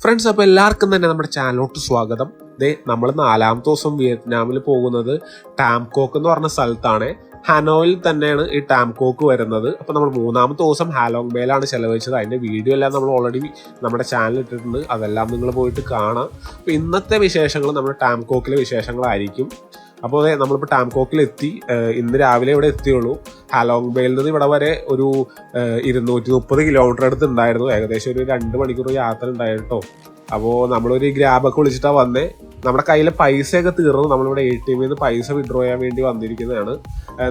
Friends, അപ്പോൾ എല്ലാവർക്കും തന്നെ നമ്മുടെ ചാനലോട്ട് സ്വാഗതം. നമ്മൾ 4ാമത്തെ ദിവസം വിയറ്റ്നാമിൽ പോകുന്നത് ടാംകോക്ക് എന്ന് പറഞ്ഞ സ്ഥലത്താണ്. ഹനോയിൽ തന്നെയാണ് ഈ ടാംകോക്ക് വരുന്നത്. അപ്പോൾ നമ്മൾ 3ാമത്തെ ദിവസം ഹാലോങ് ബേയിലാണ് ചെലവഴിച്ചത്. അതിൻ്റെ വീഡിയോ എല്ലാം നമ്മൾ ഓൾറെഡി നമ്മുടെ ചാനലിൽ ഇട്ടിട്ടുണ്ട്. അതെല്ലാം നിങ്ങൾ പോയിട്ട് കാണാം. അപ്പോൾ ഇന്നത്തെ വിശേഷങ്ങൾ നമ്മുടെ ടാംകോക്കിലെ വിശേഷങ്ങളായിരിക്കും. അപ്പോൾ നമ്മളിപ്പോൾ ടാംകോക്കിൽ എത്തി. ഇന്ന് രാവിലെ ഇവിടെ എത്തിയുള്ളൂ. ഹാലോങ് ബേയിൽ നിന്ന് ഇവിടെ വരെ ഒരു 230 കിലോമീറ്റർ അടുത്ത് ഉണ്ടായിരുന്നു. ഏകദേശം ഒരു 2 മണിക്കൂർ യാത്ര ഉണ്ടായിട്ടോ. അപ്പോൾ നമ്മളൊരു ഗ്രാബൊക്കെ വിളിച്ചിട്ടാണ് വന്നേ. നമ്മുടെ കയ്യിലെ പൈസയൊക്കെ തീർന്നു. നമ്മളിവിടെ ATM നിന്ന് പൈസ വിഡ്രോ ചെയ്യാൻ വേണ്ടി വന്നിരിക്കുന്നതാണ്.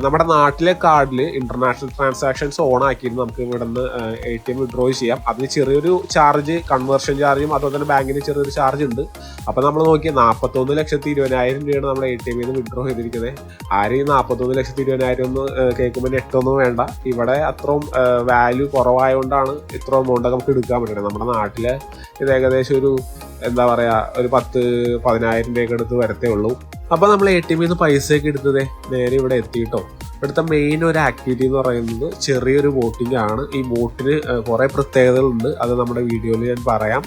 നമ്മുടെ നാട്ടിലെ കാർഡിൽ ഇന്റർനാഷണൽ ട്രാൻസാക്ഷൻസ് ഓൺ ആക്കിയിരുന്നു. നമുക്ക് ഇവിടെ നിന്ന് ATM വിഡ്രോ ചെയ്യാം. അതിന് ചെറിയൊരു ചാർജ്, കൺവേർഷൻ ചാർജും അതുപോലെ തന്നെ ബാങ്കിന് ചെറിയൊരു ചാർജ് ഉണ്ട്. അപ്പോൾ നമ്മൾ നോക്കിയാൽ 41,20,000 രൂപയാണ് നമ്മുടെ ATM നിന്ന് വിഡ്രോ ചെയ്തിരിക്കുന്നത്. ആരും 41,20,000 ഒന്ന് കേൾക്കുമ്പോൾ നെറ്റൊന്നും വേണ്ട. ഇവിടെ അത്രയും വാല്യൂ കുറവായതുകൊണ്ടാണ് ഇത്ര എമൗണ്ട് നമുക്ക് എടുക്കാൻ പറ്റുന്നത്. നമ്മുടെ നാട്ടിലെ ഇത് ഏകദേശം ഒരു എന്താ പറയുക, ഒരു 10,000-15,000 രൂപയൊക്കെ എടുത്ത് വരത്തേ ഉള്ളൂ. അപ്പോൾ നമ്മൾ ATM നിന്ന് പൈസയൊക്കെ എടുത്തത് നേരെ ഇവിടെ എത്തിയിട്ടോ. ഇവിടുത്തെ മെയിൻ ഒരു ആക്ടിവിറ്റി എന്ന് പറയുന്നത് ചെറിയൊരു ബോട്ടിംഗ് ആണ്. ഈ ബോട്ടിന് കുറേ പ്രത്യേകതകളുണ്ട്. അത് നമ്മുടെ വീഡിയോയിൽ ഞാൻ പറയാം.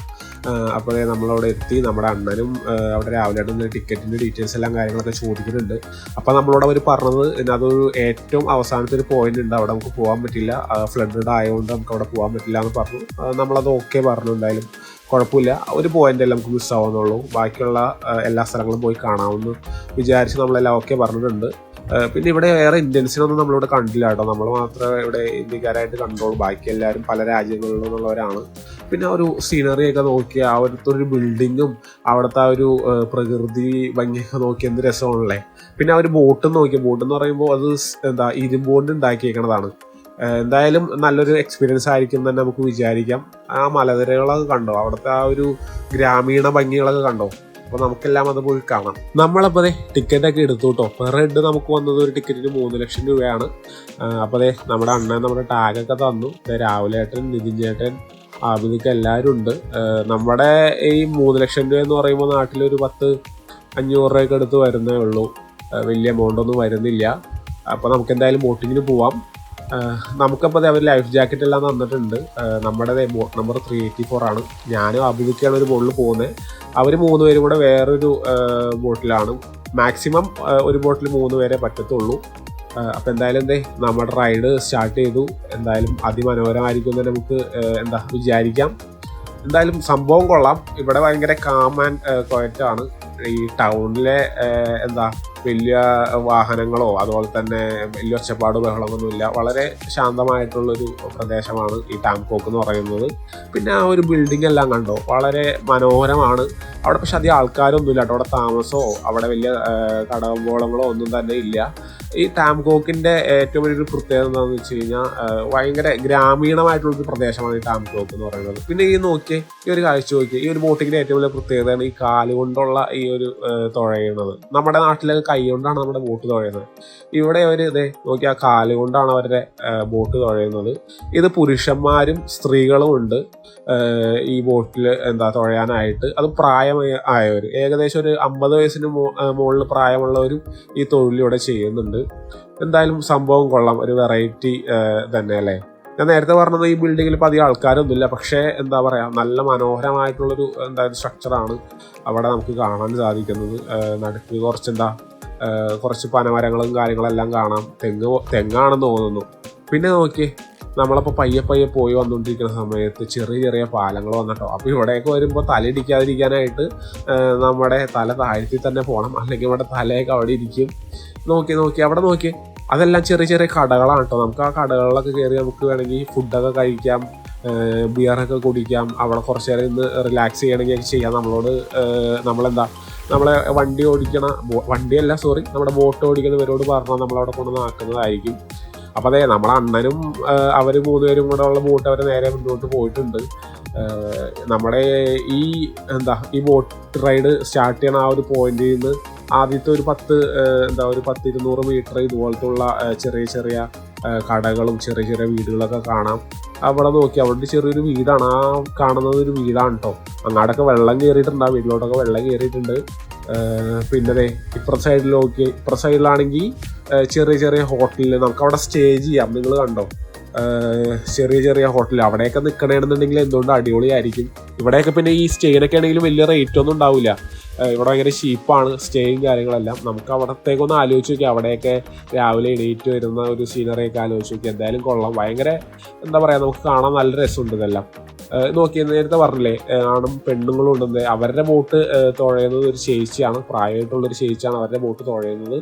അപ്പോൾ നമ്മളവിടെ എത്തി. നമ്മുടെ അണ്ണനും അവിടെ രാവിലെ ആയിട്ട് ടിക്കറ്റിൻ്റെ ഡീറ്റെയിൽസ് എല്ലാം കാര്യങ്ങളൊക്കെ ചോദിക്കുന്നുണ്ട്. അപ്പോൾ നമ്മളോട് അവർ പറഞ്ഞത് അതൊരു ഏറ്റവും അവസാനത്തെ ഒരു പോയിന്റ് ഉണ്ട്, അവിടെ നമുക്ക് പോകാൻ പറ്റില്ല, ഫ്ലഡഡ് ആയതുകൊണ്ട് നമുക്ക് അവിടെ പോകാൻ പറ്റില്ല എന്ന് പറഞ്ഞു. നമ്മളത് ഓക്കെ പറഞ്ഞു. എന്തായാലും കുഴപ്പമില്ല, ഒരു പോയിന്റ് എല്ലാം നമുക്ക് മിസ്സാവുന്നുള്ളൂ, ബാക്കിയുള്ള എല്ലാ സ്ഥലങ്ങളും പോയി കാണാമെന്ന് വിചാരിച്ച് നമ്മളെല്ലാം ഓക്കെ പറഞ്ഞിട്ടുണ്ട്. പിന്നെ ഇവിടെ വേറെ ഇന്ത്യൻസിനൊന്നും നമ്മളിവിടെ കണ്ടില്ല കേട്ടോ. നമ്മൾ മാത്രമേ ഇവിടെ ഇന്ത്യക്കാരായിട്ട് കണ്ടോളൂ. ബാക്കി എല്ലാവരും പല രാജ്യങ്ങളിൽ നിന്നുള്ളവരാണ്. പിന്നെ ഒരു സീനറിയൊക്കെ നോക്കി, അവിടുത്തെ ഒരു ബിൽഡിങ്ങും അവിടുത്തെ ആ ഒരു പ്രകൃതി ഭംഗിയൊക്കെ നോക്കി എന്ത് രസമാണല്ലേ. പിന്നെ ആ ഒരു ബോട്ട് നോക്കി. ബോട്ട് എന്ന് പറയുമ്പോൾ അത് ഇരുമ്പോണ്ട് ഉണ്ടാക്കിയേക്കണതാണ്. എന്തായാലും നല്ലൊരു എക്സ്പീരിയൻസ് ആയിരിക്കും തന്നെ നമുക്ക് വിചാരിക്കാം. ആ മലനിരകളൊക്കെ കണ്ടോ, അവിടുത്തെ ആ ഒരു ഗ്രാമീണ ഭംഗികളൊക്കെ കണ്ടോ. അപ്പോൾ നമുക്കെല്ലാം അത് പോയി കാണാം. നമ്മളപ്പോൾ ടിക്കറ്റൊക്കെ എടുത്തു കേട്ടോ. പെർ ഹെഡ് നമുക്ക് വന്നത് ഒരു ടിക്കറ്റിന് 3 ലക്ഷം രൂപയാണ്. അപ്പോൾ നമ്മുടെ അണ്ണൻ നമ്മുടെ ടാഗൊക്കെ തന്നു. രാവിലെ ഏട്ടൻ, നിതിൻ ചേട്ടൻ, ആബിദൊക്കെ എല്ലാവരും ഉണ്ട്. നമ്മുടെ ഈ 3 ലക്ഷം രൂപ എന്ന് പറയുമ്പോൾ നാട്ടിലൊരു 10-500 രൂപയൊക്കെ എടുത്ത് വരുന്നേ ഉള്ളൂ. വലിയ എമൗണ്ട് ഒന്നും വരുന്നില്ല. അപ്പോൾ നമുക്ക് എന്തായാലും ബോട്ടിങ്ങിന് പോവാം. നമുക്കപ്പോൾ അവർ ലൈഫ് ജാക്കറ്റ് എല്ലാം തന്നിട്ടുണ്ട്. നമ്മുടെ ബോട്ട് നമ്പർ 384 ആണ്. ഞാനും അഭിമുഖിയാണ് ഒരു ബോട്ടിൽ പോകുന്നത്. അവർ 3 പേരും കൂടെ വേറൊരു ബോട്ടിലാണ്. മാക്സിമം ഒരു ബോട്ടിൽ 3 പേരെ പറ്റത്തുള്ളൂ. അപ്പോൾ എന്തായാലും നമ്മുടെ റൈഡ് സ്റ്റാർട്ട് ചെയ്തു. എന്തായാലും അതിമനോഹരമായിരിക്കും എന്ന് നമുക്ക് വിചാരിക്കാം. എന്തായാലും സംഭവം കൊള്ളാം. ഇവിടെ ഭയങ്കര കാം ആൻഡ് ക്വയറ്റാണ്. ഈ ടൗണിലെ വലിയ വാഹനങ്ങളോ അതുപോലെ തന്നെ വലിയ ഒച്ചപ്പാട് ബഹളമൊന്നുമില്ല. വളരെ ശാന്തമായിട്ടുള്ളൊരു പ്രദേശമാണ് ഈ ടാംകോക്ക് എന്ന് പറയുന്നത്. പിന്നെ ആ ഒരു ബിൽഡിംഗ് എല്ലാം കണ്ടോ, വളരെ മനോഹരമാണ്. അവിടെ പക്ഷെ അധികം ആൾക്കാരൊന്നുമില്ല കേട്ടോ. അവിടെ താമസമോ അവിടെ വലിയ കടകമ്പോളങ്ങളോ ഒന്നും തന്നെ ഇല്ല. ഈ ടാംകോക്കിൻ്റെ ഏറ്റവും വലിയൊരു പ്രത്യേകത എന്താണെന്ന് വെച്ച് കഴിഞ്ഞാൽ ഭയങ്കര ഗ്രാമീണമായിട്ടുള്ളൊരു പ്രദേശമാണ് ഈ ടാംകോക്ക് എന്ന് പറയുന്നത്. പിന്നെ ഈ നോക്കിയേ, ഈ ഒരു കാഴ്ച നോക്കിയേ, ഈ ഒരു ബോട്ടിങ്ങിൻ്റെ ഏറ്റവും വലിയ പ്രത്യേകതയാണ് ഈ കാലുകൊണ്ടുള്ള ഈ ഒരു തുഴയുന്നത്. നമ്മുടെ നാട്ടിലെ കൈ കൊണ്ടാണ് നമ്മുടെ ബോട്ട് തുഴയുന്നത്. ഇവിടെ അവർ നോക്കി ആ കാലുകൊണ്ടാണ് അവരുടെ ബോട്ട് തുഴയുന്നത്. ഇത് പുരുഷന്മാരും സ്ത്രീകളും ഉണ്ട് ഈ ബോട്ടിൽ തുഴയാനായിട്ട്. അത് പ്രായമായവർ, ഏകദേശം ഒരു 50 വയസ്സിന് മുകളിൽ പ്രായമുള്ളവരും ഈ തൊഴിലിവിടെ ചെയ്യുന്നുണ്ട്. എന്തായാലും സംഭവം കൊള്ളാം, ഒരു വെറൈറ്റി തന്നെ അല്ലേ. ഞാൻ നേരത്തെ പറഞ്ഞത് ഈ ബിൽഡിങ്ങിൽ ഇപ്പോൾ അധികം ആൾക്കാരൊന്നുമില്ല. പക്ഷേ നല്ല മനോഹരമായിട്ടുള്ളൊരു സ്ട്രക്ചറാണ് അവിടെ നമുക്ക് കാണാൻ സാധിക്കുന്നത്. നടുക്ക് കുറച്ച് പനമരങ്ങളും കാര്യങ്ങളെല്ലാം കാണാം. തെങ്ങാണെന്ന് തോന്നുന്നു. പിന്നെ നോക്കിയേ, നമ്മളപ്പോൾ പയ്യെ പോയി വന്നുകൊണ്ടിരിക്കുന്ന സമയത്ത് ചെറിയ ചെറിയ പാലങ്ങൾ വന്നിട്ടോ. അപ്പോൾ ഇവിടെയൊക്കെ വരുമ്പോൾ തലയിടിക്കാതിരിക്കാനായിട്ട് നമ്മുടെ തല താഴ്ത്തി തന്നെ പോകണം, അല്ലെങ്കിൽ നമ്മുടെ തലയൊക്കെ അവിടെ ഇരിക്കും. നോക്കി അവിടെ നോക്കി, അതെല്ലാം ചെറിയ ചെറിയ കടകളാണ് കേട്ടോ. നമുക്ക് ആ കടകളിലൊക്കെ കയറി നമുക്ക് വേണമെങ്കിൽ ഫുഡൊക്കെ കഴിക്കാം, ബിയറൊക്കെ കുടിക്കാം. അവിടെ കുറച്ച് നേരം ഇന്ന് റിലാക്സ് ചെയ്യണമെങ്കിൽ ചെയ്യാം. നമ്മളെ നമ്മുടെ ബോട്ട് ഓടിക്കുന്നവരോട് പറഞ്ഞാൽ നമ്മളവിടെ കൊണ്ടുവന്ന് ആക്കുന്നതായിരിക്കും. അപ്പോൾ നമ്മുടെ അണ്ണനും അവർ 3 പേരും കൂടെ ഉള്ള ബോട്ട് അവർ നേരെ മുന്നോട്ട് പോയിട്ടുണ്ട്. നമ്മുടെ ഈ ബോട്ട് റൈഡ് സ്റ്റാർട്ട് ചെയ്യണ ആ ഒരു പോയിന്റിൽ നിന്ന് ആദ്യത്തെ ഒരു 10-200 മീറ്റർ ഇതുപോലത്തെ ഉള്ള ചെറിയ ചെറിയ കടകളും ചെറിയ ചെറിയ വീടുകളൊക്കെ കാണാം. അവിടെ നോക്കി, അവിടെ ചെറിയൊരു വീടാണ്. ആ കാണുന്നത് ഒരു വീടാണ് കേട്ടോ. അങ്ങോട്ടൊക്കെ വെള്ളം കയറിയിട്ടുണ്ട്, ആ വീട്ടിലോട്ടൊക്കെ വെള്ളം കയറിയിട്ടുണ്ട്. പിന്നെ ഇപ്പുറത്തെ സൈഡിലാണെങ്കിൽ ചെറിയ ചെറിയ ഹോട്ടലിൽ നമുക്ക് അവിടെ സ്റ്റേ ചെയ്യാം. നിങ്ങൾ കണ്ടോ, ചെറിയ ചെറിയ ഹോട്ടൽ അവിടെയൊക്കെ നിൽക്കണമെന്നുണ്ടെങ്കിൽ എന്തുകൊണ്ട് അടിപൊളിയായിരിക്കും. ഇവിടെയൊക്കെ പിന്നെ ഈ സ്റ്റേയിനൊക്കെ ആണെങ്കിലും വലിയ റേറ്റ് ഒന്നും ഉണ്ടാവില്ല. ഇവിടെ ഭയങ്കര ചീപ്പാണ് സ്റ്റേയും കാര്യങ്ങളെല്ലാം. നമുക്ക് അവിടത്തേക്കൊന്ന് ആലോചിച്ച് നോക്കി, അവിടെയൊക്കെ രാവിലെ എണീറ്റ് വരുന്ന ഒരു സീനറിയൊക്കെ ആലോചിച്ച് നോക്കി. എന്തായാലും കൊള്ളാം. ഭയങ്കര എന്താ പറയുക, നമുക്ക് കാണാൻ നല്ല രസമുണ്ട് ഇതെല്ലാം. നോക്കി നേരത്തെ പറഞ്ഞില്ലേ ആണും പെണ്ണുങ്ങളും ഉണ്ടെന്ന്. അവരുടെ ബോട്ട് തുഴയുന്നത് ഒരു ചേച്ചിയാണ്, പ്രായമായിട്ടുള്ളൊരു ചേച്ചിയാണ് അവരുടെ ബോട്ട് തുഴയുന്നത്.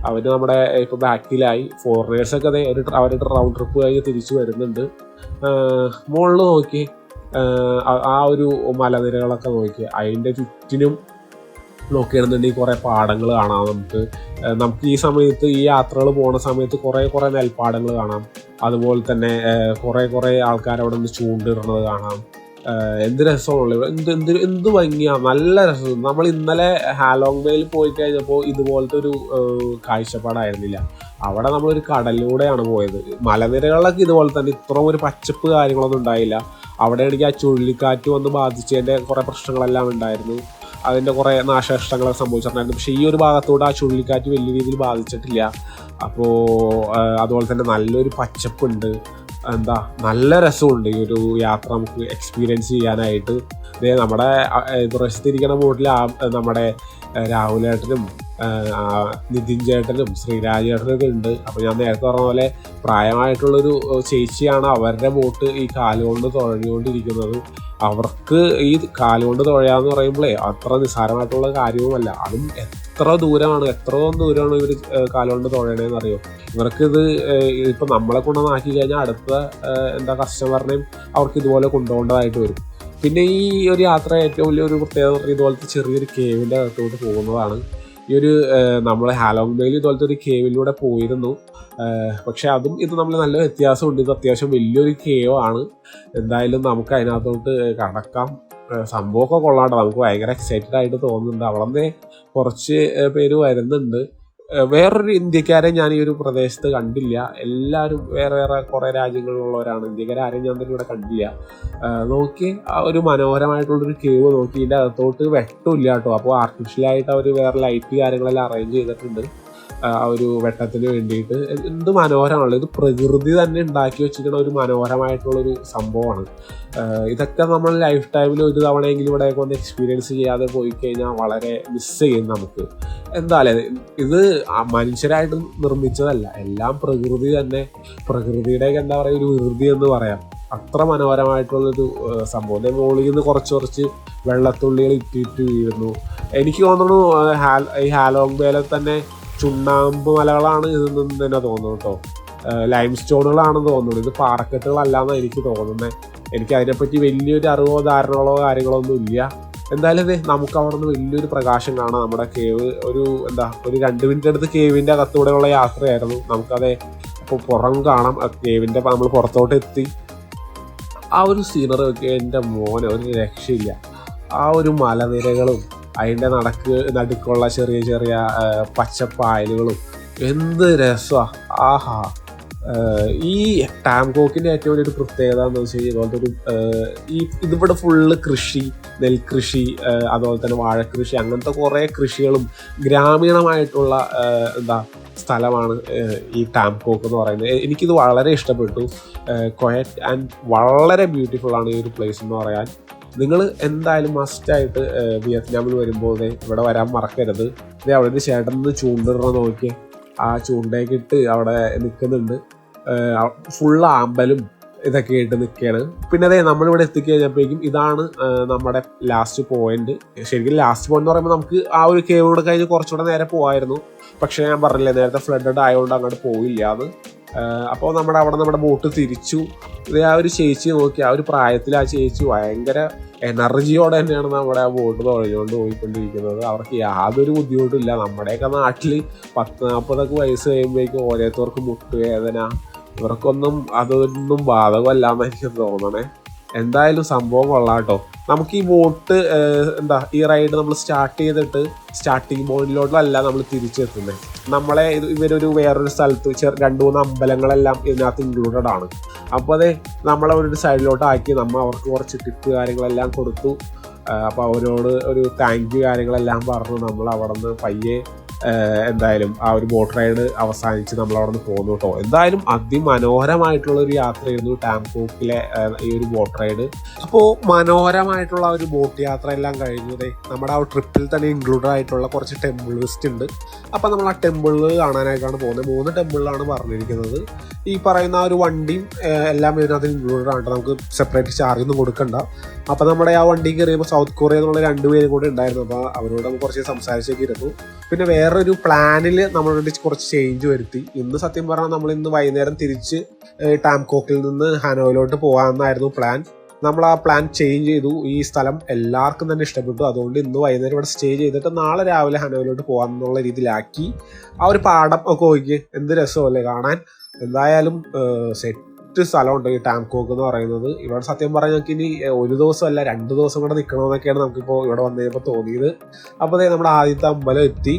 അവർ നമ്മുടെ ഇപ്പോൾ ബാക്കിലായി. ഫോറിനേഴ്സൊക്കെ അവരുടെ റൗണ്ട് ട്രിപ്പ് കഴിഞ്ഞ് തിരിച്ചു വരുന്നുണ്ട്. മുകളിൽ നോക്കി ആ ഒരു മലനിരകളൊക്കെ നോക്കി, അതിൻ്റെ ചുറ്റിനും നോക്കുകയാണെന്നുണ്ടെങ്കിൽ കുറേ പാടങ്ങൾ കാണാം. നമുക്ക് ഈ സമയത്ത് ഈ യാത്രകൾ പോകുന്ന സമയത്ത് കുറേ നെൽപ്പാടങ്ങൾ കാണാം. അതുപോലെ തന്നെ കുറേ ആൾക്കാർ അവിടെ നിന്ന് ചൂണ്ടിടുന്നത് കാണാം. എന്ത് രസമുള്ളൂ, എന്ത് ഭംഗിയാണ്, നല്ല രസം. നമ്മൾ ഇന്നലെ ഹാലോങ് ബേയിൽ പോയി കഴിഞ്ഞപ്പോൾ ഇതുപോലത്തെ ഒരു കാഴ്ചപ്പാടായിരുന്നില്ല. അവിടെ നമ്മളൊരു കടലിലൂടെയാണ് പോയത്. മലനിരകളിലൊക്കെ ഇതുപോലെ തന്നെ ഇത്രയും ഒരു പച്ചപ്പ് കാര്യങ്ങളൊന്നും ഉണ്ടായില്ല. അവിടെയാണെങ്കിൽ ആ ചുഴലിക്കാറ്റ് വന്ന് ബാധിച്ചതിൻ്റെ കുറേ പ്രശ്നങ്ങളെല്ലാം ഉണ്ടായിരുന്നു. അതിൻ്റെ കുറേ നാശനഷ്ടങ്ങളൊക്കെ സംഭവിച്ചിട്ടുണ്ടായിരുന്നു. പക്ഷേ ഈ ഒരു ഭാഗത്തൂടെ ആ ചുഴലിക്കാറ്റ് വലിയ രീതിയിൽ ബാധിച്ചിട്ടില്ല. അപ്പോൾ അതുപോലെ തന്നെ നല്ലൊരു പച്ചപ്പുണ്ട്, നല്ല രസമുണ്ട്. ഈ ഒരു യാത്ര നമുക്ക് എക്സ്പീരിയൻസ് ചെയ്യാനായിട്ട്. നമ്മുടെ പ്രദേശത്തിരിക്കുന്ന ബോട്ടിൽ നമ്മുടെ രാഹുലേട്ടനും നിതിൻ ചേട്ടനും ശ്രീരാജ് ചേട്ടനൊക്കെ ഉണ്ട്. അപ്പോൾ ഞാൻ നേരത്തെ പറഞ്ഞ പോലെ പ്രായമായിട്ടുള്ളൊരു ചേച്ചിയാണ് അവരുടെ ബോട്ട് ഈ കാലുകൊണ്ട് തുഴഞ്ഞുകൊണ്ടിരിക്കുന്നത്. അവർക്ക് ഈ കാലുകൊണ്ട് തുഴയാന്ന് പറയുമ്പോഴേ അത്ര നിസ്സാരമായിട്ടുള്ള കാര്യവുമല്ല. അതും എത്രയോ ദൂരമാണ് ഇവർ കാലുകൊണ്ട് തുഴയണേന്ന് അറിയോ. ഇവർക്കിത് ഇപ്പം നമ്മളെ കൊണ്ടുവന്നാക്കി കഴിഞ്ഞാൽ അടുത്ത കസ്റ്റമറിനെയും അവർക്ക് ഇതുപോലെ കൊണ്ടുപോകേണ്ടതായിട്ട് വരും. പിന്നെ ഈ ഒരു യാത്ര ഏറ്റവും വലിയൊരു പ്രത്യേകത പറഞ്ഞാൽ ഇതുപോലത്തെ ചെറിയൊരു കേവിൻ്റെ അകത്തോട്ട് പോകുന്നതാണ്. ഈ ഒരു നമ്മൾ ഹാലോങ് ബേയിൽ ഇതുപോലത്തെ ഒരു കേവിലൂടെ പോയിരുന്നു. പക്ഷെ അതും ഇത് നമ്മൾ നല്ല വ്യത്യാസമുണ്ട്. ഇത് അത്യാവശ്യം വലിയൊരു കേവ് ആണ്. എന്തായാലും നമുക്ക് അതിനകത്തോട്ട് കടക്കാം. സംഭവമൊക്കെ കൊള്ളാട്ടോ. നമുക്ക് ഭയങ്കര എക്സൈറ്റഡ് ആയിട്ട് തോന്നുന്നുണ്ട്. അവിടെ നിന്ന് കുറച്ച് പേര് വരുന്നുണ്ട്. വേറൊരു ഇന്ത്യക്കാരെ ഞാൻ ഈ ഒരു പ്രദേശത്ത് കണ്ടില്ല. എല്ലാവരും വേറെ കുറേ രാജ്യങ്ങളിലുള്ളവരാണ്. ഇന്ത്യക്കാരും ഞാൻ തന്നെ ഇവിടെ കണ്ടില്ല. നോക്കി ആ ഒരു മനോഹരമായിട്ടുള്ളൊരു കേവ് നോക്കി. ഇതിൻ്റെ അകത്തോട്ട് വെട്ടമില്ല കേട്ടോ. അപ്പോൾ ആർട്ടിഫിഷ്യലായിട്ട് അവർ വേറെ ലൈറ്റ് കാര്യങ്ങളെല്ലാം അറേഞ്ച് ചെയ്തിട്ടുണ്ട് ആ ഒരു വെട്ടത്തിന് വേണ്ടിയിട്ട്. എന്ത് മനോഹരമാണ്. ഇത് പ്രകൃതി തന്നെ ഉണ്ടാക്കി വെച്ചിരിക്കുന്ന ഒരു മനോഹരമായിട്ടുള്ളൊരു സംഭവമാണ്. ഇതൊക്കെ നമ്മൾ ലൈഫ് ടൈമിൽ ഒരു തവണയെങ്കിലും ഇവിടെയൊക്കെ ഒന്ന് എക്സ്പീരിയൻസ് ചെയ്യാതെ പോയി കഴിഞ്ഞാൽ വളരെ മിസ് ചെയ്യും നമുക്ക്. എന്തായാലും ഇത് മനുഷ്യരായിട്ട് നിർമ്മിച്ചതല്ല, എല്ലാം പ്രകൃതി തന്നെ. പ്രകൃതിയുടെയൊക്കെ എന്താ പറയുക, ഒരു വികൃതി എന്ന് പറയാം. അത്ര മനോഹരമായിട്ടുള്ളൊരു സംഭവം. മുകളിൽ നിന്ന് കുറച്ച് വെള്ളത്തുള്ളികൾ ഇട്ടിട്ട് വീഴുന്നു. എനിക്ക് തോന്നുന്നു ഈ ഹാലോങ് ബേയിലെ തന്നെ ചുണ്ണാമ്പ് മലകളാണ് ഇതെന്ന് തന്നെ തോന്നുന്നു കേട്ടോ. ലൈം സ്റ്റോണുകളാണെന്ന് തോന്നുന്നു. ഇത് പാറക്കെട്ടുകളല്ലാന്നാണ് എനിക്ക് തോന്നുന്നത്. എനിക്ക് അതിനെപ്പറ്റി വലിയൊരു അറിവോ ധാരണകളോ കാര്യങ്ങളോ ഒന്നും ഇല്ല. എന്തായാലും നമുക്ക് അവിടെ നിന്ന് വലിയൊരു പ്രകാശം കാണാം. നമ്മുടെ കേവ് ഒരു 2 മിനിറ്റ് അടുത്ത് കേവിൻ്റെ അകത്തൂടെയുള്ള യാത്രയായിരുന്നു. നമുക്കത് അപ്പോൾ പുറം കാണാം. കേവിൻ്റെ നമ്മൾ പുറത്തോട്ട് എത്തി. ആ ഒരു സീനറി ഒക്കെ എൻ്റെ മോനെ ഒരു രക്ഷയില്ല. ആ ഒരു മലനിരകളും അതിൻ്റെ നടുക്കുള്ള ചെറിയ പച്ചപ്പായലുകളും എന്ത് രസമാണ്. ആഹാ. ഈ ടാംകോക്കിൻ്റെ ഏറ്റവും വലിയൊരു പ്രത്യേകത എന്ന് വെച്ച് കഴിഞ്ഞാൽ ഇതുപോലത്തെ ഒരു ഇതിവിടെ ഫുള്ള് കൃഷി, നെൽകൃഷി, അതുപോലെ തന്നെ വാഴക്കൃഷി, അങ്ങനത്തെ കുറേ കൃഷികളും ഗ്രാമീണമായിട്ടുള്ള സ്ഥലമാണ് ഈ ടാംകോക്ക് എന്ന് പറയുന്നത്. എനിക്കിത് വളരെ ഇഷ്ടപ്പെട്ടു. ക്വയറ്റ് ആൻഡ് വളരെ ബ്യൂട്ടിഫുള്ളാണ് ഈ ഒരു പ്ലേസ് എന്ന് പറയാൻ. നിങ്ങൾ എന്തായാലും മസ്റ്റായിട്ട് വിയറ്റ്നാമിൽ വരുമ്പോൾ ഇവിടെ വരാൻ മറക്കരുത്. അവിടെ ഒരു ചേട്ടൻ നിന്ന് ചൂണ്ടിടണം നോക്കി. ആ ചൂണ്ടയൊക്കെ ഇട്ട് അവിടെ നിൽക്കുന്നുണ്ട്. ഫുള്ള് ആമ്പലും ഇതൊക്കെ ആയിട്ട് നിൽക്കുകയാണ്. പിന്നെ നമ്മളിവിടെ എത്തിക്കഴിഞ്ഞപ്പോഴേക്കും ഇതാണ് നമ്മുടെ ലാസ്റ്റ് പോയിന്റ്. ശരിക്കും ലാസ്റ്റ് പോയിന്റ് എന്ന് പറയുമ്പോൾ നമുക്ക് ആ ഒരു കേവിലൂടെ കഴിഞ്ഞ് കുറച്ചുകൂടെ നേരെ പോകായിരുന്നു. പക്ഷേ ഞാൻ പറഞ്ഞില്ലേ നേരത്തെ ഫ്ലഡഡ് ആയതുകൊണ്ട് അങ്ങോട്ട് പോയില്ല എന്ന്. അപ്പോൾ നമ്മുടെ ബോട്ട് തിരിച്ചു. ആ ഒരു ചേച്ചി നോക്കി, ആ ഒരു പ്രായത്തിൽ ആ ചേച്ചി ഭയങ്കര എനർജിയോടെ തന്നെയാണ് നമ്മുടെ ആ ബോട്ട് തുഴഞ്ഞുകൊണ്ട് പോയിക്കൊണ്ടിരിക്കുന്നത്. അവർക്ക് യാതൊരു ബുദ്ധിമുട്ടില്ല. നമ്മുടെയൊക്കെ നാട്ടിൽ 40-40 വയസ്സ് കഴിയുമ്പോഴേക്കും ഓരോരുത്തർക്ക് മുട്ടുവേദന, ഇവർക്കൊന്നും അതൊന്നും ബാധകമല്ലാന്ന് എനിക്ക് തോന്നണേ. എന്തായാലും സംഭവം കൊള്ളാം കേട്ടോ. നമുക്ക് ഈ ബോട്ട് ഈ റൈഡ് നമ്മൾ സ്റ്റാർട്ട് ചെയ്തിട്ട് സ്റ്റാർട്ടിങ് പോയിന്റിലോട്ടല്ല നമ്മൾ തിരിച്ചെത്തുന്നത്. നമ്മളെ ഇവരൊരു വേറൊരു സ്ഥലത്ത് 2-3 അമ്പലങ്ങളെല്ലാം ഇതിനകത്ത് ഇൻക്ലൂഡഡ് ആണ്. അപ്പോൾ നമ്മളെ ഒരു സൈഡിലോട്ട് ആക്കി നമ്മൾ അവർക്ക് കുറച്ച് ടിപ്പ് കാര്യങ്ങളെല്ലാം കൊടുത്തു. അപ്പോൾ അവരോട് ഒരു താങ്ക് യു കാര്യങ്ങളെല്ലാം പറഞ്ഞു നമ്മൾ അവിടെ നിന്ന് പയ്യെ എന്തായാലും ആ ഒരു ബോട്ട് റൈഡ് അവസാനിച്ച് നമ്മൾ അവിടെ നിന്ന് പോകുന്നു കേട്ടോ. എന്തായാലും അതിമനോഹരമായിട്ടുള്ള ഒരു യാത്രയായിരുന്നു ടാംകോക്കിലെ ഈ ഒരു ബോട്ട് റൈഡ്. അപ്പോൾ മനോഹരമായിട്ടുള്ള ഒരു ബോട്ട് യാത്ര എല്ലാം കഴിഞ്ഞതേ നമ്മുടെ ആ ട്രിപ്പിൽ തന്നെ ഇൻക്ലൂഡഡ് ആയിട്ടുള്ള കുറച്ച് ടെമ്പിൾ ലിസ്റ്റ് ഉണ്ട്. അപ്പോൾ നമ്മൾ ആ ടെമ്പിൾ കാണാനായിട്ടാണ് പോകുന്നത്. 3 ടെമ്പിളിലാണ് പറഞ്ഞിരിക്കുന്നത്. ഈ പറയുന്ന ആ ഒരു വണ്ടിയും എല്ലാം ഇതിനകത്ത് ഇൻക്ലൂഡഡ് ആണ്. നമുക്ക് സെപ്പറേറ്റ് ചാർജ് ഒന്നും കൊടുക്കണ്ട. അപ്പോൾ നമ്മുടെ ആ വണ്ടി കയറിയപ്പോൾ സൗത്ത് കൊറിയ എന്നുള്ള 2 പേരും കൂടെ ഉണ്ടായിരുന്നു. അപ്പോൾ അവരോട് നമുക്ക് കുറച്ച് സംസാരിച്ചൊക്കെ ഇരുന്നു. പിന്നെ വേറൊരു പ്ലാനിൽ നമ്മളോട് കുറച്ച് ചേഞ്ച് വരുത്തി. ഇന്ന് സത്യം പറഞ്ഞാൽ നമ്മൾ ഇന്ന് വൈകുന്നേരം തിരിച്ച് ടാംകോക്കിൽ നിന്ന് ഹാനോയിലോട്ട് പോകാമെന്നായിരുന്നു പ്ലാൻ. നമ്മൾ ആ പ്ലാൻ ചേഞ്ച് ചെയ്തു. ഈ സ്ഥലം എല്ലാവർക്കും തന്നെ ഇഷ്ടപ്പെട്ടു. അതുകൊണ്ട് ഇന്ന് വൈകുന്നേരം ഇവിടെ സ്റ്റേ ചെയ്തിട്ട് നാളെ രാവിലെ ഹാനോയിലോട്ട് പോകാമെന്നുള്ള രീതിയിലാക്കി. ആ ഒരു പാടം ഒക്കെ നോക്കി എന്ത് രസമല്ലേ കാണാൻ. എന്തായാലും സെറ്റ് സ്ഥലമുണ്ട് ഈ ടാംകോക്ക് എന്ന് പറയുന്നത്. ഇവിടെ സത്യം പറഞ്ഞാൽ ഞങ്ങൾക്ക് ഇനി ഒരു ദിവസമല്ല 2 ദിവസം കൂടെ നിൽക്കണമെന്നൊക്കെയാണ് നമുക്കിപ്പോൾ ഇവിടെ വന്നു കഴിഞ്ഞപ്പോൾ തോന്നിയത്. അപ്പോൾ നമ്മുടെ ആദ്യത്തെ അമ്പലം എത്തി.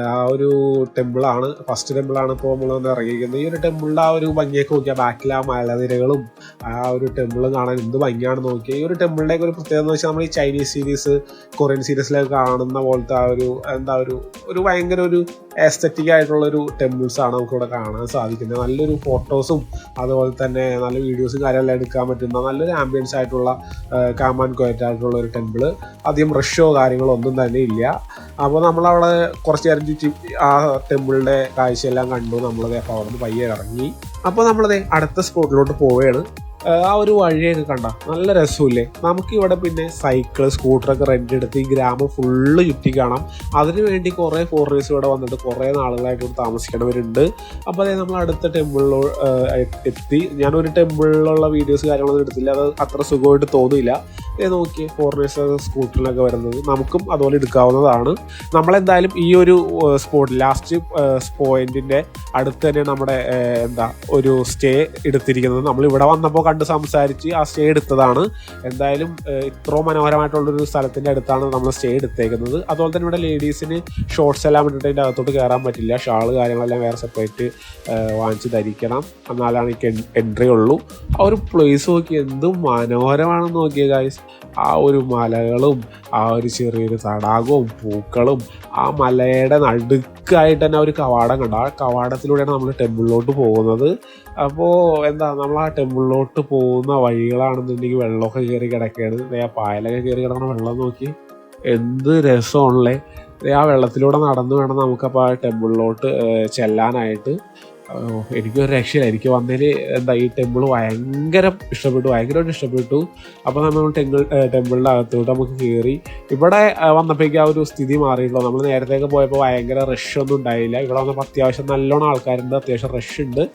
ആ ഒരു ടെമ്പിളാണ്, ഫസ്റ്റ് ടെമ്പിളാണ് ഇപ്പോൾ നമ്മൾ വന്ന് ഇറങ്ങിയിരിക്കുന്നത്. ഈ ഒരു ടെമ്പിളിൻ്റെ ആ ഒരു ഭംഗിയൊക്കെ നോക്കിയാൽ ബാക്കിൽ ആ മലനിരകളും ആ ഒരു ടെമ്പിൾ കാണാൻ എന്ത് ഭംഗിയാണെന്ന് നോക്കിയാൽ. ഈ ഒരു ടെമ്പിളിൻ്റെയൊക്കെ ഒരു പ്രത്യേകത എന്ന് വെച്ചാൽ നമ്മൾ ഈ ചൈനീസ് സീരീസ്, കൊറിയൻ സീരീസിലൊക്കെ കാണുന്ന പോലത്തെ ആ ഒരു ഭയങ്കര ഒരു എസ്തറ്റിക് ആയിട്ടുള്ളൊരു ടെമ്പിൾസാണ് നമുക്കിവിടെ കാണാൻ സാധിക്കുന്നത്. നല്ലൊരു ഫോട്ടോസും അതുപോലെ തന്നെ നല്ല വീഡിയോസും കാര്യമെല്ലാം എടുക്കാൻ പറ്റുന്ന നല്ലൊരു ആംബിയൻസ് ആയിട്ടുള്ള കാം ആൻഡ് ക്വയറ്റ് ആയിട്ടുള്ള ഒരു ടെമ്പിള്. അധികം റഷോ കാര്യങ്ങളോ ഒന്നും തന്നെ ഇല്ല. അപ്പോൾ നമ്മളവിടെ കുറച്ച് നേരം ചുറ്റി ആ ടെമ്പിളിൻ്റെ കാഴ്ചയെല്ലാം കണ്ടു. നമ്മളത് അപ്പോൾ അവിടെ നിന്ന് പയ്യെ ഇറങ്ങി. അപ്പോൾ നമ്മളത് അടുത്ത സ്പോട്ടിലോട്ട് പോവുകയാണ്. ആ ഒരു വഴിയൊക്കെ കണ്ട നല്ല രസമില്ലേ. നമുക്കിവിടെ പിന്നെ സൈക്കിള്, സ്കൂട്ടറൊക്കെ റെൻ്റ് എടുത്ത് ഈ ഗ്രാമം ഫുള്ള് ചുറ്റി കാണാം. അതിനുവേണ്ടി കുറേ ഫോറിനേഴ്സ് ഇവിടെ വന്നിട്ട് കുറേ നാളുകളായിട്ട് ഇവിടെ താമസിക്കണവരുണ്ട്. അപ്പോൾ അതായത് നമ്മൾ അടുത്ത ടെമ്പിളിലോ എത്തി. ഞാനൊരു ടെമ്പിളിലുള്ള വീഡിയോസ് കാര്യങ്ങളൊന്നും എടുത്തില്ല. അത് അത്ര സുഖമായിട്ട് തോന്നിയില്ല. നോക്കിയേ ഫോറിനേഴ്സ് സ്കൂട്ടറിലൊക്കെ വരുന്നത് നമുക്കും അതുപോലെ എടുക്കാവുന്നതാണ്. നമ്മളെന്തായാലും ഈ ഒരു സ്പോട്ട് ലാസ്റ്റ് പോയിന്റിൻ്റെ അടുത്ത് തന്നെ നമ്മുടെ ഒരു സ്റ്റേ എടുത്തിരിക്കുന്നത്. നമ്മൾ ഇവിടെ വന്നപ്പോൾ കണ്ട് സംസാരിച്ച് ആ സ്റ്റേ എടുത്തതാണ്. എന്തായാലും ഇത്ര മനോഹരമായിട്ടുള്ളൊരു സ്ഥലത്തിൻ്റെ അടുത്താണ് നമ്മൾ സ്റ്റേ എടുത്തേക്കുന്നത്. അതുപോലെ തന്നെ ഇവിടെ ലേഡീസിന് ഷോർട്സ് എല്ലാം ഇട്ടിട്ട് അതിൻ്റെ അകത്തോട്ട് കയറാൻ പറ്റില്ല. ഷാള് കാര്യങ്ങളെല്ലാം വേറെ സെപ്പറേറ്റ് വാങ്ങിച്ച് ധരിക്കണം, എന്നാലാണ് എനിക്ക് എൻട്രി ഉള്ളൂ. ആ ഒരു പ്ലേസ് നോക്കി എന്തും മനോഹരമാണെന്ന് നോക്കിയ ഗൈസ്. ആ ഒരു മലകളും ആ ഒരു ചെറിയൊരു തടാകവും പൂക്കളും ആ മലയുടെ നടുക്കായിട്ട് തന്നെ ഒരു കവാടം കണ്ടു. ആ കവാടത്തിലൂടെയാണ് നമ്മൾ ടെമ്പിളിലോട്ട് പോകുന്നത്. അപ്പോൾ നമ്മൾ ആ ടെമ്പിളിലോട്ട് പോകുന്ന വഴികളാണെന്നുണ്ടെങ്കിൽ വെള്ളമൊക്കെ കയറി കിടക്കുകയാണ്. ആ പായലൊക്കെ കയറി കിടക്കുന്ന വെള്ളം നോക്കി എന്ത് രസമാണല്ലേ. ആ വെള്ളത്തിലൂടെ നടന്നു വേണം നമുക്കപ്പോൾ ആ ടെമ്പിളിലോട്ട് ചെല്ലാനായിട്ട്. എനിക്കൊരു രക്ഷയില്ല. എനിക്ക് വന്നതിൽ ഈ ടെമ്പിൾ ഭയങ്കരമായിട്ട് ഇഷ്ടപ്പെട്ടു. അപ്പോൾ നമ്മൾ ടെമ്പിളിൻ്റെ അകത്തോട്ട് നമുക്ക് കയറി. ഇവിടെ വന്നപ്പോഴേക്കും ആ ഒരു സ്ഥിതി മാറിയിട്ടുള്ളൂ. നമ്മൾ നേരത്തേക്ക് പോയപ്പോൾ ഭയങ്കര റഷൊന്നും ഉണ്ടായില്ല. ഇവിടെ വന്നപ്പോൾ അത്യാവശ്യം നല്ലോണം ആൾക്കാരുണ്ട്, അത്യാവശ്യം റഷുണ്ട്.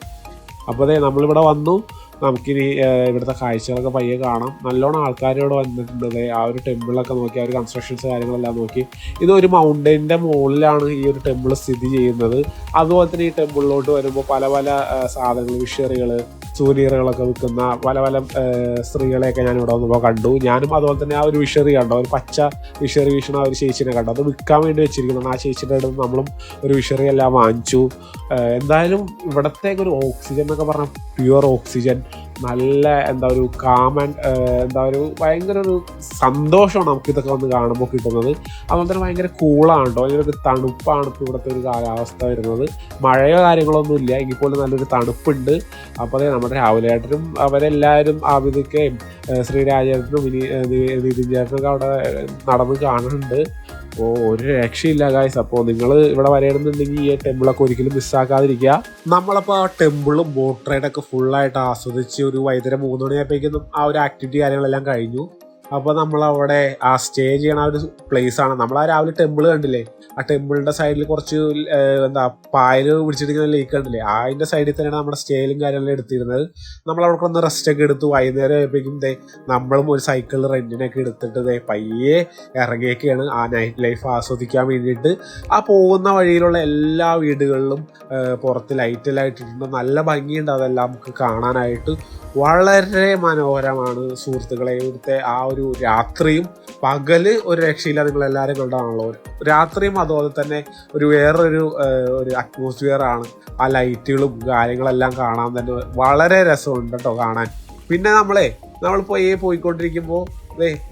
അപ്പോൾ നമ്മളിവിടെ വന്നു. നമുക്കിനി ഇവിടുത്തെ കാഴ്ചകളൊക്കെ പയ്യെ കാണാം. നല്ലോണം ആൾക്കാർ ഇവിടെ വന്നിട്ടുണ്ട്. ആ ഒരു ടെമ്പിളൊക്കെ നോക്കി, ആ ഒരു കൺസ്ട്രക്ഷൻസ് കാര്യങ്ങളെല്ലാം നോക്കി. ഇതൊരു മൗണ്ടൈൻ്റെ മുകളിലാണ് ഈ ഒരു ടെമ്പിൾ സ്ഥിതി ചെയ്യുന്നത്. അതുപോലെ തന്നെ ഈ ടെമ്പിളിലോട്ട് വരുമ്പോൾ പല പല സാധനങ്ങൾ, വിഷറികൾ, സൂര്യറുകളൊക്കെ വിൽക്കുന്ന പല പല സ്ത്രീകളെയൊക്കെ ഞാൻ ഇവിടെ വന്നപ്പോൾ കണ്ടു. ഞാനും അതുപോലെ തന്നെ ആ ഒരു വിഷറി കണ്ടു, ഒരു പച്ച വിഷറി വീഷണ ആ ഒരു ചേച്ചിനെ കണ്ടു. അത് വിൽക്കാൻ വേണ്ടി വെച്ചിരിക്കുന്നത്. ആ ചേച്ചിയുടെ അടുത്ത് നമ്മളും ഒരു വിഷറി എല്ലാം വാങ്ങിച്ചു. എന്തായാലും ഇവിടത്തേക്ക് ഒരു ഓക്സിജൻ എന്നൊക്കെ പറഞ്ഞാൽ പ്യുവർ ഓക്സിജൻ, നല്ല ഒരു കാം ആൻഡ് ഭയങ്കര ഒരു സന്തോഷമാണ് നമുക്കിതൊക്കെ വന്ന് കാണുമ്പോൾ കിട്ടുന്നത്. അതുപോലെ തന്നെ ഭയങ്കര കൂളാണ് കേട്ടോ. ഭയങ്കര ഒരു തണുപ്പാണ് ഇപ്പോൾ ഇവിടുത്തെ ഒരു കാലാവസ്ഥ വരുന്നത്. മഴയോ കാര്യങ്ങളൊന്നും ഇല്ല, എങ്കിൽ പോലും നല്ലൊരു തണുപ്പുണ്ട്. അപ്പോൾ നമ്മുടെ രാഹുലേട്ടനും അവരെല്ലാവരും ആബിദക്കയും ശ്രീരാജേട്ടനും നിതിൻ ചേട്ടനൊക്കെ അവിടെ നടന്ന് കാണുന്നുണ്ട്. അപ്പോൾ ഒരു രക്ഷയില്ല ഗായ്സ്. അപ്പോൾ നിങ്ങൾ ഇവിടെ വരണമെന്നുണ്ടെങ്കിൽ ഈ ടെമ്പിളൊക്കെ ഒരിക്കലും മിസ്സാക്കാതിരിക്കുക. നമ്മളപ്പോൾ ആ ടെമ്പിളും ബോട്ട് റൈഡൊക്കെ ഫുള്ളായിട്ട് ആസ്വദിച്ച് ഒരു വൈകുന്നേരം 3 മണിയായപ്പോഴേക്കും ആ ഒരു ആക്ടിവിറ്റി കാര്യങ്ങളെല്ലാം കഴിഞ്ഞു. അപ്പോൾ നമ്മളവിടെ ആ സ്റ്റേ ചെയ്യണ ആ ഒരു പ്ലേസാണ്. നമ്മൾ ആ രാവിലെ ടെമ്പിൾ കണ്ടില്ലേ, ആ ടെമ്പിളിൻ്റെ സൈഡിൽ കുറച്ച് പായൽ പിടിച്ചിരിക്കുന്ന ലേക്ക് കണ്ടില്ലേ, അതിൻ്റെ സൈഡിൽ തന്നെയാണ് നമ്മുടെ സ്റ്റേയിലും കാര്യങ്ങളും എടുത്തിരുന്നത്. നമ്മളവിടെ ഒന്ന് റെസ്റ്റൊക്കെ എടുത്തു. വൈകുന്നേരം ആയപ്പോഴേക്കും നമ്മളും ഒരു സൈക്കിൾ റെൻറ്റിനൊക്കെ എടുത്തിട്ട് പയ്യെ ഇറങ്ങിയൊക്കെയാണ് ആ നൈറ്റ് ലൈഫ് ആസ്വദിക്കാൻ വേണ്ടിയിട്ട്. ആ പോകുന്ന വഴിയിലുള്ള എല്ലാ വീടുകളിലും പുറത്ത് ലൈറ്റെല്ലാം ഇട്ടിട്ടുണ്ട്. നല്ല ഭംഗിയുണ്ട് അതെല്ലാം നമുക്ക് കാണാനായിട്ട്. വളരെ മനോഹരമാണ് സുഹൃത്തുക്കളെ. ഇവിടുത്തെ ആ ഒരു രാത്രിയും പകല് ഒരു രക്ഷയില്ല. നിങ്ങളെല്ലാവരും കണ്ടാണല്ലോ. രാത്രിയും അതുപോലെ തന്നെ വേറൊരു അറ്റ്മോസ്ഫിയർ ആണ്. ആ ലൈറ്റുകളും കാര്യങ്ങളെല്ലാം കാണാൻ തന്നെ വളരെ രസമുണ്ട് കേട്ടോ കാണാൻ. പിന്നെ നമ്മൾ പോയിക്കൊണ്ടിരിക്കുമ്പോൾ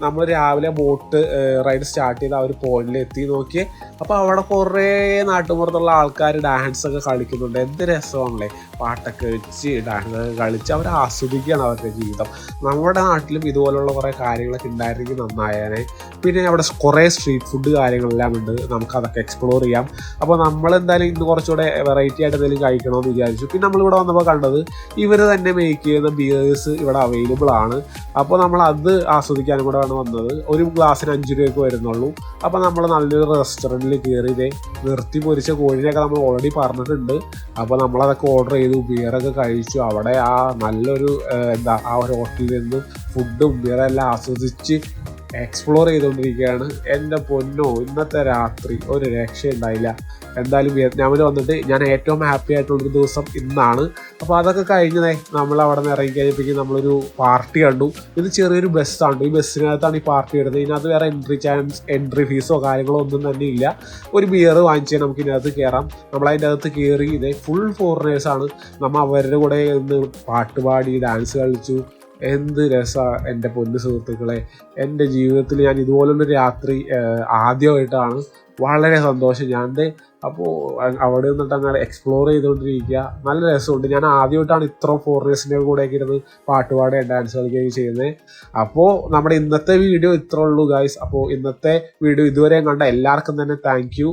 നമ്മൾ രാവിലെ ബോട്ട് റൈഡ് സ്റ്റാർട്ട് ചെയ്ത് ആ ഒരു പോയിന്റിൽ എത്തി നോക്കിയേ. അപ്പോൾ അവിടെ കുറേ നാട്ടുപുറത്തുള്ള ആൾക്കാർ ഡാൻസ് ഒക്കെ കളിക്കുന്നുണ്ട്. എന്ത് രസമാണല്ലേ, പാട്ടൊക്കെ വെച്ച് ഡാൻസ് ഒക്കെ കളിച്ച് അവർ ആസ്വദിക്കുകയാണ് അവരുടെ ജീവിതം. നമ്മുടെ നാട്ടിലും ഇതുപോലുള്ള കുറേ കാര്യങ്ങളൊക്കെ ഉണ്ടായിരുന്നെങ്കിൽ നന്നായേനെ. പിന്നെ അവിടെ കുറേ സ്ട്രീറ്റ് ഫുഡ് കാര്യങ്ങളെല്ലാം ഉണ്ട്, നമുക്ക് അതൊക്കെ എക്സ്പ്ലോർ ചെയ്യാം. അപ്പോൾ നമ്മളെന്തായാലും ഇന്ന് കുറച്ചുകൂടെ വെറൈറ്റി ആയിട്ട് എന്തെങ്കിലും കഴിക്കണമെന്ന് വിചാരിച്ചു. പിന്നെ നമ്മളിവിടെ വന്നപ്പോൾ കണ്ടത് ഇവർ തന്നെ മേക്ക് ചെയ്യുന്ന ബിയേഴ്സ് ഇവിടെ അവൈലബിൾ ആണ്. അപ്പോൾ നമ്മൾ അത് ആസ്വദിക്കാനും കൂടെ ആണ് വന്നത്. ഒരു ഗ്ലാസ്സിന് 5 രൂപയ്ക്ക് വരുന്നുള്ളൂ. അപ്പോൾ നമ്മൾ നല്ലൊരു റെസ്റ്റോറൻറ്റിൽ കയറി നിർത്തി പൊരിച്ച കോഴിനെയൊക്കെ നമ്മൾ ഓൾറെഡി പറഞ്ഞിട്ടുണ്ട്. അപ്പോൾ നമ്മളതൊക്കെ ഓർഡർ ചെയ്തു, ബിയറൊക്കെ കഴിച്ചു. അവിടെ ആ നല്ലൊരു ആ ഒരു ഹോട്ടലിൽ നിന്ന് ഫുഡും ബിയറെല്ലാം ആസ്വദിച്ച് എക്സ്പ്ലോർ ചെയ്തുകൊണ്ടിരിക്കുകയാണ്. എൻ്റെ പൊന്നോ, ഇന്നത്തെ രാത്രി ഒരു രക്ഷയുണ്ടായില്ല. എന്തായാലും വിയറ്റ്നാമിൽ വന്നിട്ട് ഞാൻ ഏറ്റവും ഹാപ്പി ആയിട്ടുള്ളൊരു ദിവസം ഇന്നാണ്. അപ്പോൾ അതൊക്കെ കഴിഞ്ഞതേ നമ്മൾ അവിടെ നിന്ന് ഇറങ്ങി കഴിഞ്ഞപ്പോഴേക്കും നമ്മളൊരു പാർട്ടി കണ്ടു. ഇത് ചെറിയൊരു ബസ്സാണ്, ഈ ബസ്സിനകത്താണ് ഈ പാർട്ടി വരുന്നത്. ഇതിനകത്ത് വേറെ എൻട്രി ഫീസോ കാര്യങ്ങളോ ഒന്നും തന്നെ ഇല്ല. ഒരു ബിയർ വാങ്ങിച്ചാൽ നമുക്ക് ഇതിനകത്ത് കയറാം. നമ്മളതിൻ്റെ അകത്ത് കയറി ഫുൾ ഫോറിനേഴ്സാണ്. നമ്മൾ അവരുടെ കൂടെ ഒന്ന് പാട്ടുപാടി ഡാൻസ് കളിച്ചു. എന്ത് രസമാണ് എൻ്റെ പൊന്നു സുഹൃത്തുക്കളെ. എൻ്റെ ജീവിതത്തിൽ ഞാൻ ഇതുപോലുള്ളൊരു രാത്രി ആദ്യമായിട്ടാണ്. വളരെ സന്തോഷം. അപ്പോൾ അവിടെ നിന്നിട്ട് അങ്ങനെ എക്സ്പ്ലോർ ചെയ്തുകൊണ്ടിരിക്കുക. നല്ല രസമുണ്ട്. ഞാൻ ആദ്യമായിട്ടാണ് ഇത്ര ഫോറിനേഴ്സിൻ്റെ കൂടെയൊക്കെ ഇരുന്ന് പാട്ടുപാടുകയും ഡാൻസ് കളിക്കുകയും ചെയ്യുന്നത്. അപ്പോൾ നമ്മുടെ ഇന്നത്തെ വീഡിയോ ഇത്രേ ഉള്ളൂ ഗൈസ്. അപ്പോൾ ഇന്നത്തെ വീഡിയോ ഇതുവരെയും കണ്ട എല്ലാവർക്കും തന്നെ താങ്ക് യു.